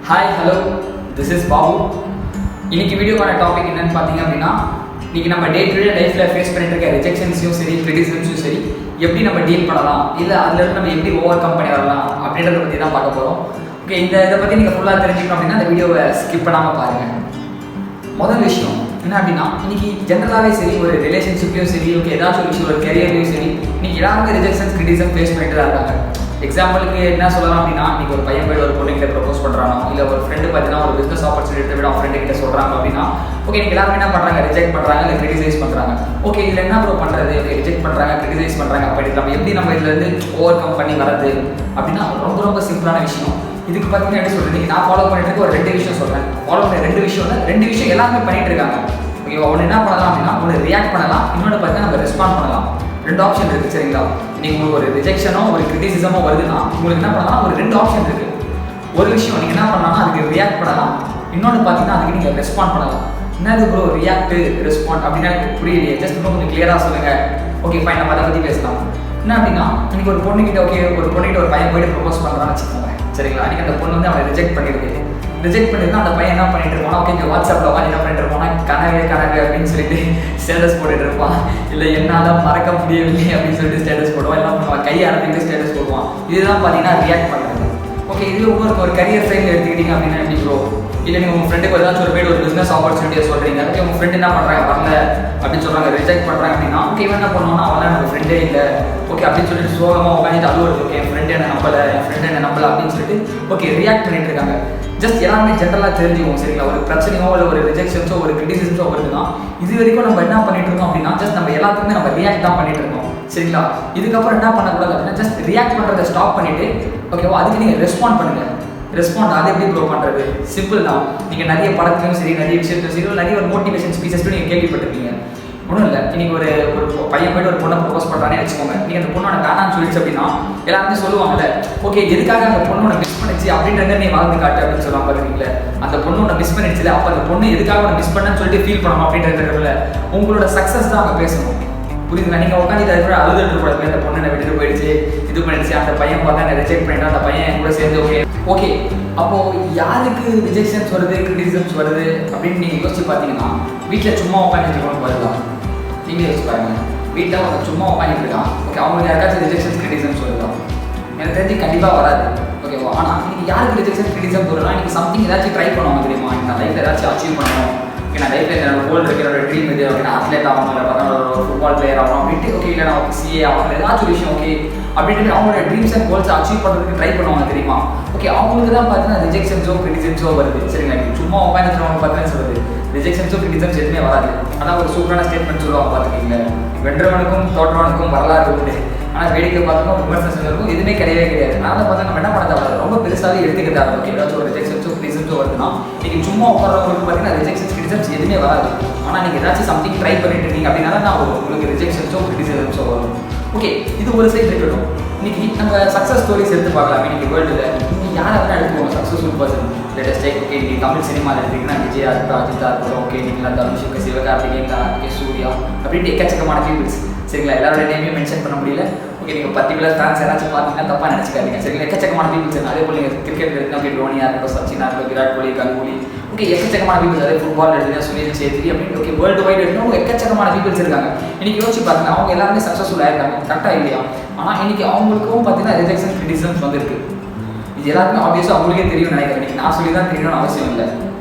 Hi hello this is Babu. இன்னைக்கு வீடியோக்கான topic என்னன்னு பார்த்தீங்க அப்படின்னா, இன்னைக்கு நம்ம டே டு டே லைஃப்பில் ஃபேஸ் பண்ணிட்டு இருக்க ரிஜெக்ஷன்ஸையும் சரி கிரிட்டிசிசம்ஸும் சரி எப்படி நம்ம டீல் பண்ணலாம், இல்லை அதுலேருந்து நம்ம எப்படி ஓவர் கம் பண்ணி வரலாம் அப்படின்றத பற்றி தான் பார்க்க போகிறோம். ஓகே, இதை பற்றி நீங்கள் ஃபுல்லாக தெரிஞ்சுக்கணும் அப்படின்னா அந்த வீடியோவை ஸ்கிப் பண்ணாமல் பாருங்கள். முதல் விஷயம் என்ன அப்படின்னா, இன்னைக்கு ஜென்ரலாகவே சரி ஒரு ரிலேஷன்ஷிப்லையும் சரி ஓகே ஏதாச்சும் ஒரு விஷயம் ஒரு கெரியர்லையும் சரி இன்னைக்கு எல்லாருமே ரிஜெக்ஷன்ஸ் கிரிட்டிசம் ஃபேஸ் பண்ணிட்டு தான் இருக்காங்க. எக்ஸாம்பிளுக்கு என்ன சொல்லலாம் அப்படின்னா, இன்னைக்கு ஒரு பையன் போய் ஒரு பொண்ணுகிட்ட ப்ரப்போஸ் பண்ணுறானோ, இல்லை ஒரு ஃப்ரெண்டு பார்த்தீங்கன்னா ஒரு பிஸ்னஸ் ஆப்பர்ச்சுனிட்டி விட அவன் ஃப்ரெண்டு கிட்ட சொல்கிறாங்க அப்படின்னா ஓகே இன்னைக்கு எல்லாருமே என்ன பண்ணுறாங்க, ரிஜெக்ட் பண்ணுறாங்க இல்லை கிரிட்டிசைஸ் பண்ணுறாங்க. ஓகே இதில் என்ன ப்ரோ பண்ணுறது, ஓகே ரிஜெக்ட் பண்ணுறாங்க கிரிட்டிசைஸ் பண்ணுறாங்க அப்படி நம்ம எப்படி நம்ம இதுலேருந்து ஓவர் கம் பண்ணி வரது அப்படின்னா ரொம்ப ரொம்ப சிம்பிளான விஷயம். இதுக்கு பார்த்தீங்கன்னா எப்படி சொல்கிறேன், நான் ஃபாலோ பண்ணிட்டு இருக்க ஒரு 2 விஷயம் சொல்கிறேன். ஃபாலோ பண்ண 2 விஷயம் இல்லை, 2 விஷயம் எல்லாருமே பண்ணிட்டு இருக்காங்க. ஓகேவா, ஒன்று என்ன பண்ணலாம் அப்படின்னா ஒன்று ரியாக்ட் பண்ணலாம், இன்னொன்று பார்த்தீங்கன்னா நம்ம ரெஸ்பாண்ட் பண்ணலாம். 2 ஆப்ஷன் இருக்குது சரிங்களா. நீங்கள் உங்களுக்கு ஒரு ரிஜெக்ஷனோ ஒரு கிரிட்டிசிசமோ வருதுன்னா உங்களுக்கு என்ன பண்ணலாம், ஒரு 2 ஆப்ஷன் இருக்குது. ஒரு விஷயம் நீங்கள் என்ன பண்ணலாம்னா அதுக்கு ரியாக்ட் பண்ணலாம், இன்னொன்று பார்த்தீங்கன்னா அதுக்கு நீங்கள் ரெஸ்பாண்ட் பண்ணலாம். என்னது ப்ரோ ரியாக்ட் ரெஸ்பாண்ட் அப்படின்னா எனக்கு புரியலையே, ஜஸ்ட் ப்ரோ கொஞ்சம் கிளியராக சொல்லுங்கள். ஓகே ஃபைன், நம்ம அதை பற்றி பேசலாம். என்ன அப்படின்னா இன்னைக்கு ஒரு பொண்ணுகிட்ட ஒரு பொண்ணுகிட்ட ஒரு பையன் போய்ட்டு ப்ரப்போஸ் பண்ணுறான்னு வச்சுக்கோங்க சரிங்களா. அன்றைக்கி அந்த பொண்ணு வந்து அவனை ரிஜெக்ட் பண்ணியிருக்கு. ரிஜெக்ட் பண்ணியிருந்தா அந்த பையன் என்ன பண்ணிட்டு இருப்பானா, ஓகே இங்கே வாட்ஸ்அப்பில் வந்து என்ன பண்ணிட்டு இருப்பானா கனவே அப்படின்னு சொல்லிட்டு ஸ்டேட்டஸ் போட்டுட்டு இருப்பான், இல்லை என்னால் மறக்க முடியவில்லை அப்படின்னு சொல்லிட்டு ஸ்டேட்டஸ் போடுவான், எல்லாம் பண்ணுவான், கையை அனுப்பிட்டு ஸ்டேட்டஸ் போடுவான். இதுதான் பார்த்தீங்கன்னா ரியாக்ட் பண்ணுறது. ஓகே இதுவே ஒரு கரியர் சைடில் எடுத்துக்கிட்டீங்க அப்படின்னா எப்படி ப்ரோ, இல்லை நீங்கள் உங்கள் ஃப்ரெண்டுக்கு ஏதாச்சும் ஒரு பிஸ்னஸ் ஆப்பர்ச்சுனிட்டியை சொல்கிறீங்க, ஓகே உங்கள் ஃப்ரெண்டு என்ன பண்ணுறாங்க வரல அப்படின்னு சொல்கிறாங்க, ரிஜெக்ட் பண்ணுறாங்க அப்படின்னா ஓகே இவன் என்ன பண்ணுவான்னா அவன் எனக்கு ஃப்ரெண்டே இல்லை ஓகே அப்படின்னு சொல்லிட்டு சோகமாக உட்காந்துட்டு அழுவுறது, ஓகே என் ஃப்ரெண்டு என்ன நம்பலை அப்படின்னு சொல்லிட்டு ஓகே ரியாக்ட் பண்ணிட்டு இருக்காங்க. ஜஸ்ட் எல்லாமே ஜென்ரலாக தெரிஞ்சுக்குவோம் சரிங்களா. ஒரு பிரச்சனையோ இல்லை ஒரு ரிஜெக்ஷன்ஸோ ஒரு கிரிட்டிசிசம்ஸோ வருதுன்னா இது வரைக்கும் நம்ம என்ன பண்ணிட்டு இருக்கோம் அப்படின்னா ஜஸ்ட் நம்ம எல்லாத்துக்குமே நம்ம ரியாக்ட் தான் பண்ணிட்டு இருக்கோம் சரிங்களா. இதுக்கப்புறம் என்ன பண்ணக்கூடாது அப்படின்னா ஜஸ்ட் ரியாக்ட் பண்ணுறதை ஸ்டாப் பண்ணிட்டு ஓகேவா அதுக்கு நீங்கள் ரெஸ்பாண்ட் பண்ணுங்கள். ரெஸ்பாண்ட் அது எப்படி ப்ரோ பண்ணுறது, சிம்பிள் தான். நீங்கள் நிறைய படத்துலையும் சரி நிறைய விஷயத்தையும் சரி நிறைய ஒரு மோட்டிவேஷன் ஸ்பீச்சஸ் நீங்கள் கேள்விப்பட்டிருப்பீங்க. ஒன்றும் இல்லை, இன்னைக்கு ஒரு பையன் போய்ட்டு ஒரு பொண்ணை ப்ரப்போஸ் பண்ணுறானே வச்சுக்கோங்க. நீங்கள் அந்த பொண்ணோட வேணான்னு சொல்லிடுச்சு அப்படின்னா எல்லாருமே சொல்லுவாங்கல்ல, ஓகே எதுக்காக அந்த பொண்ணோட மிஸ் பண்ணிச்சு அப்படின்றத நீ வாழ்ந்து காட்டு அப்படின்னு சொல்லுவாங்க பார்த்துருக்கீங்களே. அந்த பொண்ணோட மிஸ் பண்ணிடுச்சுல, அப்போ அந்த பொண்ணு எதுக்காக மிஸ் பண்ணன்னு சொல்லிட்டு ஃபீல் பண்ணணும் அப்படின்றதுல உங்களோட சக்ஸஸ் தான் அங்கே பேசணும். புரியுதுங்களா. நீங்கள் உட்காந்து அதுக்கு அழுதுட்டு கூடாது, அந்த பொண்ணை விட்டுட்டு போயிடுச்சு இது பண்ணிடுச்சு, அந்த பையன் பார்த்தா என்ன ரிஜெக்ட் பண்ணிட்டா, அந்த பையன் கூட சேர்ந்து ஓகே அப்போது யாருக்கு ரிஜெக்ஷன்ஸ் வருது கிரிட்டிசிசம்ஸ் வருது அப்படின்னு நீங்கள் யோசிச்சு பார்த்தீங்கன்னா வீட்டில் சும்மா உட்காந்துட்டு இருக்கணும் வருதான். நீங்களே யோசிச்சு பாருங்க, வீட்டில் அவங்க சும்மா உட்காந்துட்டு இருக்கான் ஓகே அவங்களுக்கு யாருக்காச்சும் ரிஜெக்ஷன்ஸ் கிரிட்டிசிசம்ஸ் வருதா, எனக்கு தெரிஞ்சு கண்டிப்பாக வராது ஓகேவா. ஆனால் நீங்கள் யாருக்கு ரிஜெக்ஷன் கிரிட்டிசிசம் வருதுன்னா இன்றைக்கி சம்திங் ஏதாச்சும் ட்ரை பண்ணுவாங்க தெரியுமா, நான் லைஃப்பில் ஏதாச்சும் அச்சீவ் பண்ணணும், ஓகே நான் லைஃப்பில் என்னோட கோல் இருக்கிற ஒரு ட்ரீம் இது, ஓகே நான் அத்லெட் ஆகணும், இல்லை ஒரு ஃபுட்பால் பிளேயர் ஆகணும் அப்படின்ட்டு ஓகே இல்லை நான் சிஏ ஆகணும் ஏதாச்சும் விஷயம் ஓகே அப்படின்ட்டு அவங்களோட ட்ரீம்ஸ் அண்ட் கோல்ஸை அச்சீவ் பண்ணுறதுக்கு ட்ரை பண்ணுவாங்க தெரியுமா. ஓகே அவங்களுக்கு தான் பார்த்தீங்கன்னா ரிஜெக்ஷன்ஸோ கிரிட்டிசிசம்ஸோ வருது சரிங்களா. சும்மா உட்காந்துக்கிறவங்க பார்த்தீங்கன்னா சொல்லுது ரிஜெக்ஷன்ஸோ கிரிட்டிசிசம்ஸ் எதுவுமே வராது. ஆனால் ஒரு சூப்பரான ஸ்டேட்மெண்ட் சொல்லுவாங்க பார்த்துக்கிங்களே, வென்றவனுக்கும் தோற்றவனுக்கும் வரலாறு உண்டு, ஆனால் வேடிக்கை பார்த்தோம்னா விமர்சனம் இருக்கும் எதுவுமே கிடையாது. அதனால பார்த்தா நம்ம என்ன பண்ண தேவை, ரொம்ப பெருசாகவே எடுத்துக்கிட்டாங்க. ஓகே ஏதாச்சும் ஒரு ரிஜெக்ஷன்ஸோ கிரிட்டிசிசம்ஸோ வருதுன்னா நீங்கள் சும்மா உட்காரவங்களுக்கு பார்த்தீங்கன்னா ரிஜெக்ஷன்ஸ் கிரிட்டிசிசம்ஸ் எதுவுமே வராது. ஆனால் நீங்கள் ஏதாச்சும் சம்திங் ட்ரை பண்ணிட்டு இருக்கீங்க அப்படின்னா தான் உங்களுக்கு ரிஜெக்ஷன்ஸோ கிரிட்டிசிசம்ஸோ வரும். ஓகே இது ஒரு சைடு இருக்கட்டும். இன்னைக்கு நம்ம சக்ஸஸ் ஸ்டோரிஸ் எடுத்து பார்க்கலாம். இன்னைக்கு வேர்ல்டில் நீங்கள் யாரை வேணால் எடுத்துக்கோங்க successful person. Latest type okay நீங்கள் தமிழ் சினிமாவில் எடுத்தீங்கன்னா விஜயா இருக்கட்டும், அஜித்தா இருக்கட்டும், ஓகே நீங்கள் தனுஷுக்கு சிவகார்த்திகேயன் ஓகே சூர்யா அப்படின்ட்டு எக்கச்சக்கமான பீப்புள்ஸ் சரிங்களா. எல்லாரோட நேமையும் மென்ஷன் பண்ண முடியல. ஓகே நீங்கள் பர்டிகுலர் ஃபேன்ஸ் ஏதாச்சும் பார்த்தீங்கன்னா தப்பாக நினச்சிக்காதீங்க சரிங்களா. எக்கச்சக்கமான பீப்புள்ஸ் அதே போல் நீங்கள் கிரிக்கெட் எடுத்துனா ஓகே தோனியாக இருக்கட்டும், சச்சினா இருக்கட்டும், விராட் கோலி, கங்குலி ஓகே எக்கச்சக்கமான பீப்புள்ஸ். அதே ஃபுட்பால் எடுத்துனா சுனில் சேத்ரி அப்படின்னு ஓகே வேர்ல்டு வைடு எடுத்துனா எக்கச்சக்கமான பீப்புள்ஸ் இருக்காங்க. இன்னைக்கு யோசிச்சு பார்த்தீங்கன்னா அவங்க எல்லாருமே சக்ஸஸ்ஃபுல்லாக இருக்காங்க கரெக்டாக இல்லையா. ஆனால் இன்னைக்கு அவங்களுக்கும் பார்த்தீங்கன்னா ரிஜெக்ஷன் கிரிட்டிசிசம்ஸ் வந்துருக்கு. இது எல்லாருமே ஆப்வியஸாக அவங்களுக்கே தெரியும் நினைக்கிறேன். இன்னைக்கு நான் சொல்லி தான் தெரியணும்னு அவசியம் இல்லை.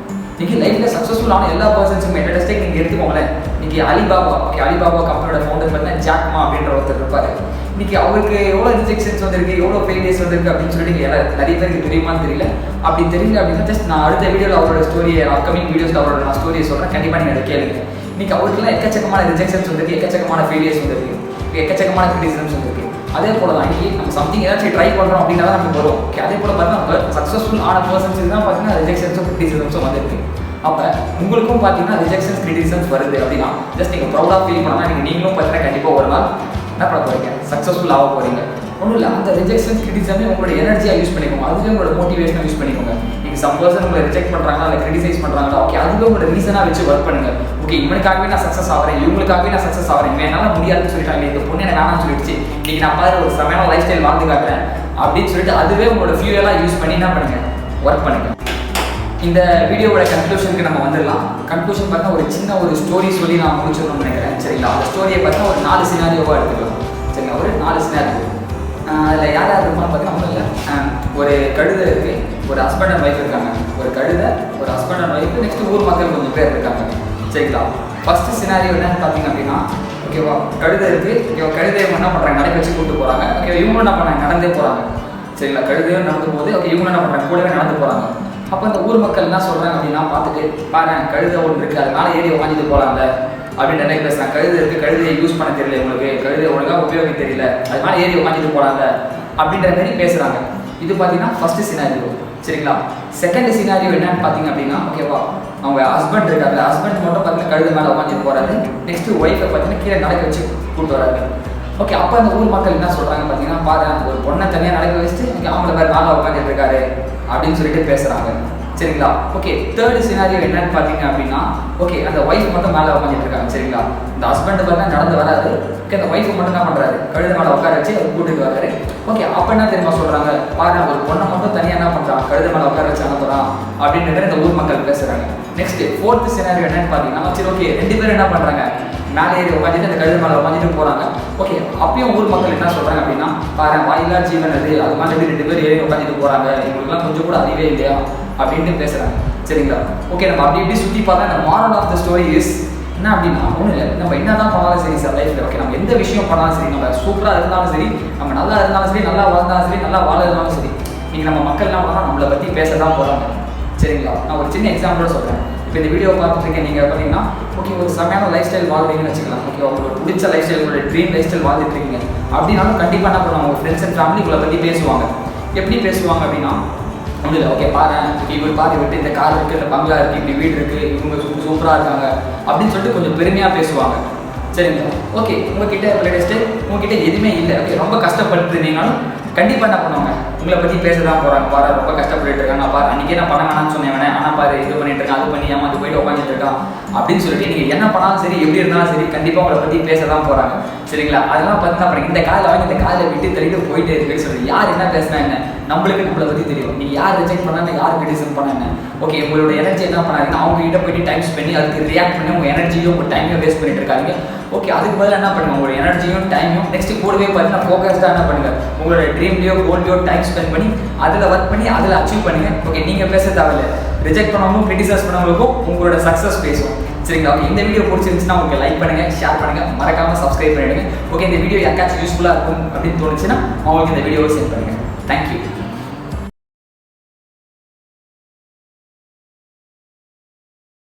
இன்னைக்கு லைஃப்பில் சக்ஸஸ்ஃபுல்லான எல்லா பர்சன்ஸுமே லேட்டஸ்ட்டே நீங்கள் எடுத்துக்கோங்களேன். இன்னைக்கு அலிபாபா ஓகே அலிபாபா கம்பெனியோட ஃபவுண்டர் பார்த்தீங்கன்னா ஜாக்மா அப்படின்ற ஒருத்தர் இருப்பார். இன்னைக்கு அவருக்கு எவ்வளோ ரிஜெக்ஷன்ஸ் வந்திருக்கு, எவ்வளோ ஃபெயிலியர்ஸ் வந்திருக்கு அப்படின்னு சொல்லிட்டு நீங்கள் நிறைய பேருக்கு தெரியுமான்னு தெரியல. அப்படி தெரியல அப்படின்னா ஜஸ்ட் நான் அடுத்த வீடியோவில் அவரோட ஸ்டோரியை அப்கமிங் வீடியோஸில் அவரோட நான் ஸ்டோரியை சொல்கிறேன், கண்டிப்பாக நீங்கள் அதை கேளுங்க. இன்னைக்கு அவருக்குலாம் எக்கச்சக்கமான ரிஜெக்ஷன்ஸ் வந்திருக்கு, எக்கச்சக்கமான ஃபெயிலியர்ஸ் வந்திருக்கு, எக்கச்சக்கமான கிரிட்டிசிசம்ஸ் வந்திருக்கு. அதே போல தான் இன்னைக்கு நம்ம சம்திங் ஏதாச்சும் ட்ரை பண்ணுறோம் அப்படின்னா தான் நமக்கு வரும். ஓகே அதே போல் பார்த்தீங்கன்னா நம்ம சக்ஸஸ்ஃபுல் ஆன பர்சன்ஸுக்கு தான் பார்த்தீங்கன்னா ரிஜெக்ஷன்ஸும் கிரிட்டிசிசம்ஸும் வந்திருக்கு. அப்போ உங்களுக்கும் பார்த்தீங்கன்னா ரிஜெக்ஷன்ஸ் கிரிட்டிசிசம்ஸ் வருது அப்படின்னா ஜஸ்ட் நீங்கள் ப்ரௌடாக ஃபீல் பண்ணால் நீங்களும் பார்த்தீங்கன்னா கண்டிப்பாக ஒரு நாள் என்ன பண்ண போகிறீங்க, சக்ஸஸ்ஃபுல் ஆக போகிறீங்க. ஒன்றும் இல்லை, அந்த ரிஜெக்ஷன்ஸ் கிரிட்டிசிசமே உங்களோட எனர்ஜியாக யூஸ் பண்ணிக்கோங்க, அதுவே உங்களோட மோட்டிவேஷனாக யூஸ் பண்ணிக்கோங்க. நீங்கள் சம் பர்சன் உங்களை ரிஜெக்ட் பண்ணுறாங்களா இல்லை கிரிட்டிசைஸ் பண்ணுறாங்களா ஓகே அதுவே உங்களோட ரீசனாக வச்சு ஒர்க் பண்ணுங்கள். ஓகே இவனுக்காகவே நான் சக்ஸஸ் ஆகிறேன், இவங்களுக்காகவே நான் சக்ஸஸ் ஆகிறேன், என்னால் முடியாதுன்னு சொல்லிட்டாங்க, இந்த பொண்ணு எனக்கு வேணாம்னு சொல்லிடுச்சு, இன்றைக்கி நான் பாரு ஒரு செமையான லைஃப் ஸ்டைல் வாழ்ந்து காட்டுறேன் அப்படின்னு சொல்லிட்டு அதுவே உங்களோட ஃபியூயலாக யூஸ் பண்ணி என்ன பண்ணுங்கள் ஒர்க் பண்ணிக்கலாம். இந்த வீடியோவோட கன்க்ளூஷனுக்கு நம்ம வந்துடலாம். கன்க்ளூஷன் பார்த்தா ஒரு சின்ன ஒரு ஸ்டோரி சொல்லி நான் முடிச்சிடணும்னு நினைக்கிறேன். சரிங்களா? அந்த ஸ்டோரியை பார்த்தா ஒரு 4 சினாரியோவாக எடுத்துக்கலாம். சரிங்களா? ஒரு 4 சினாரியோ. அதில் யார் யார் இருப்பான்னு பார்த்தீங்கன்னா ஒன்றும் இல்லை. ஒரு கழுதை இருக்குது, ஒரு ஹஸ்பண்ட் அண்ட் ஒய்ஃப் இருக்காங்க. ஒரு கழுதை, ஒரு ஹஸ்பண்ட் அண்ட் ஒய்ஃப், நெக்ஸ்ட் ஊர் மக்கள் கொஞ்சம் பேர் இருக்காங்க. சரிங்களா? ஃபஸ்ட்டு சினாரியோ என்னன்னு பார்த்தீங்க அப்படின்னா, ஓகேவா, கழுதை இருக்குது. ஓகேவா, கழுதையை என்ன பண்ணுறாங்க, நடக்க வச்சு கூப்பிட்டு போகிறாங்க. ஓகே, இவங்களும் என்ன பண்ணுறாங்க, நடந்தே போகிறாங்க. சரிங்களா? கழுதையும் நடந்து போகுது. ஓகே, இவங்களும் என்ன பண்ணுறாங்க, கூடவே நடந்து போகிறாங்க. அப்போ இந்த ஊர் மக்கள் என்ன சொல்கிறாங்க அப்படின்னா, பார்த்துட்டு பாரு கழுதை ஒன்று இருக்குது, அதனால ஏறி உட்காந்துட்டு போகலாம்ல அப்படின்ற மாதிரி பேசுகிறாங்க. கழுதை இருக்குது, கழுதையை யூஸ் பண்ண தெரியல உங்களுக்கு, கழுதை ஒழுங்காக உபயோகிக்க தெரியல, அதனால ஏறி உட்காந்துட்டு போகலாம்ல அப்படின்ற மாதிரி பேசுகிறாங்க. இது பார்த்தீங்கன்னா ஃபஸ்ட்டு சினாரியோ. சரிங்களா? செகண்ட் சினாரியோ என்னன்னு பார்த்தீங்க அப்படின்னா, ஓகேவா, அவங்க ஹஸ்பண்ட் இருக்காங்க. ஹஸ்பண்ட் மட்டும் பார்த்தீங்கன்னா கழுதை மேலே உட்காந்துட்டு போகிறாரு. நெக்ஸ்ட்டு ஒய்ஃபை பார்த்தீங்கன்னா கீழே நடக்க வச்சு கூப்பிட்டு வராங்க. ஓகே, அப்போ அந்த ஊர் மக்கள் என்ன சொல்கிறாங்க பார்த்தீங்கன்னா, பாரு ஒரு பொண்ணை தனியாக நடக்க வச்சுட்டு ஓகே அவங்கள பேர் மேலே உட்காந்துட்டு இருக்காரு அப்படின்னு சொல்லிட்டு பேசுகிறாங்க. சரிங்களா? ஓகே, தேர்ட் சினாரியோ என்னன்னு பார்த்தீங்க அப்படின்னா, ஓகே அந்த ஒய்ஃப் மட்டும் மேலே உட்காந்துட்டு இருக்காங்க. சரிங்களா? இந்த ஹஸ்பண்ட் பார்த்தா நடந்து வராது. ஓகே, அந்த ஒய்ஃபை மட்டும் என்ன பண்ணுறாரு, கழுதை மேலே உட்கார வச்சு அவர் கூட்டிட்டு வராரு. ஓகே, அப்போ என்ன தெரியுமா சொல்கிறாங்க, பாரு ஒரு பொண்ணை மட்டும் தனியாக என்ன பண்ணுறான், கழுதை மேலே உட்கார வச்சு அனுப்புறான் அப்படின்ற மாதிரி இந்த ஊர் மக்கள் பேசுகிறாங்க. நெக்ஸ்ட் ஃபோர்த் சினாரியோ என்னன்னு பார்த்தீங்கன்னா, சரி ஓகே 2 பேரும் என்ன பண்ணுறாங்க, மேலே ஏறி உட்காந்துட்டு அந்த கழுதை மேலே உட்காந்துட்டு போகிறாங்க. ஓகே, அப்பயும் ஊர் மக்கள் என்ன சொல்கிறாங்க அப்படின்னா, பாரு வாயிலா ஜீவன் அது மேலே 2 பேர் ஏறி உட்காந்துட்டு போகிறாங்க, இவங்களுக்குலாம் கொஞ்சம் கூட அறிவே இல்லையா அப்படின்ட்டு பேசுகிறாங்க. சரிங்களா? ஓகே, நம்ம அப்படி இப்படி சுற்றி பார்த்தா இந்த moral of the story is என்ன அப்படின்னா, ஒன்றும் இல்லை, நம்ம என்ன தான் பண்ணாலும் சரி சார் லைஃப்பில், ஓகே நம்ம எந்த விஷயம் பண்ணாலும் சரி, நம்ம சூப்பராக இருந்தாலும் சரி, நம்ம நல்லா இருந்தாலும் சரி, நல்லா வாழ்ந்தாலும் சரி, நல்லா வாழறதுனாலும் சரி, நீங்கள் நம்ம மக்கள் என்ன பண்ணால் நம்மளை பற்றி பேச தான் போகிறாங்க. சரிங்களா? நான் ஒரு சின்ன எக்ஸாம்பிளோட சொல்கிறேன். இப்போ இந்த வீடியோ பார்த்துட்டு இருக்கேன், நீங்கள் பார்த்தீங்கன்னா ஓகே ஒரு செமையான லைஃப் ஸ்டைல் வாழ்றீங்கன்னு வச்சுக்கலாம். ஓகே, உங்களுக்கு பிடிச்ச லைஃப் ஸ்டைல், உங்களோட ட்ரீம் லைஃப் ஸ்டைல் வாழ்ந்துட்டு இருக்கீங்க அப்படின்னாலும் கண்டிப்பாக என்ன பண்ணுவாங்க, உங்கள் ஃப்ரெண்ட்ஸ் அண்ட் ஃபேமிலி உங்களை பற்றி பேசுவாங்க. எப்படி பேசுவாங்க அப்படின்னா, ஒன்றும் இல்லை, ஓகே பாரு இவர் பாரு விட்டு இந்த கார் இருக்குது, இந்த பங்களா இருக்குது, இப்படி வீடு இருக்குது, இவங்க சூப்பராக இருக்காங்க அப்படின்னு சொல்லிட்டு கொஞ்சம் பெருமையாக பேசுவாங்க. சரிங்களா? ஓகே, உங்ககிட்ட லேட்டஸ்ட்டு உங்ககிட்ட எதுவுமே இல்லை, ஓகே ரொம்ப கஷ்டப்பட்டு இருந்தீங்கனாலும் கண்டிப்பாக என்ன பண்ணுவாங்க, உங்களை பற்றி பேச தான் போகிறாங்க. பாரு ரொம்ப கஷ்டப்பட்டு இருக்காங்க, நான் பாரு அன்றைக்கே நான் பண்ண வேணாம்னு சொன்னேன், ஆனால் பாரு இது பண்ணிட்டு இருக்கேன், அது பண்ணி ஏமாந்து போயிட்டு உட்காந்துட்டு இருக்கான் அப்படின்னு சொல்லிட்டு நீங்கள் என்ன பண்ணாலும் சரி, எப்படி இருந்தாலும் சரி, கண்டிப்பாக உங்களை பற்றி பேச தான் போகிறாங்க. சரிங்களா? அதெல்லாம் பார்த்தீங்கன்னா அப்புறம் இந்த காலை வாங்கி இந்த காலை விட்டு தள்ளிட்டு போயிட்டே இருக்குன்னு சொல்லி யார் என்ன பேசினா என்ன, நம்மளுக்கு நம்மளை பற்றி தெரியும். நீங்கள் யார் ரிஜெக்ட் பண்ணாங்க, யார் கிரிட்டிசம் பண்ண என்ன, ஓகே உங்களோட எனர்ஜி என்ன பண்ணாங்கன்னா அவங்க கிட்ட போயிட்டு டைம் ஸ்பெண்ட் பண்ணி அதுக்கு ரியாக்ட் பண்ணி உங்கள் எனர்ஜியும் உங்கள் டைமையும் வேஸ்ட் பண்ணிட்டு இருக்காங்க. ஓகே, அதுக்கு பதிலாக என்ன பண்ணுங்க, உங்களோட எனர்ஜியும் டைமையும் நெக்ஸ்ட் கூடவே பார்த்தீங்கன்னா ஃபோக்கஸ்டாக என்ன பண்ணுங்க, உங்களோட ட்ரீம்லையோ கோல்லையோ டைம் ஸ்பெண்ட் பண்ணி அதில் ஒர்க் பண்ணி அதில் அச்சீவ் பண்ணுங்க. ஓகே, நீங்கள் பேச தேவையில்லை, ரிஜெக்ட் பண்ணவங்களும் கிரிட்டிசைஸ் பண்ணவங்களுக்கும் உங்களோட சக்ஸஸ் பேசும். சரிங்களா? ஓகே, இந்த வீடியோ பிடிச்சிருந்துச்சுன்னா உங்களுக்கு லைக் பண்ணுங்க, ஷேர் பண்ணுங்க, மறக்காம சப்ஸ்கிரைப் பண்ணிடுங்க. ஓகே, இந்த வீடியோ யாருக்காச்சும் யூஸ்ஃபுல்லாக இருக்கும் அப்படின்னு தோணுச்சுன்னா அவங்களுக்கு இந்த வீடியோவை ஷேர் பண்ணுங்க. தேங்க்யூ.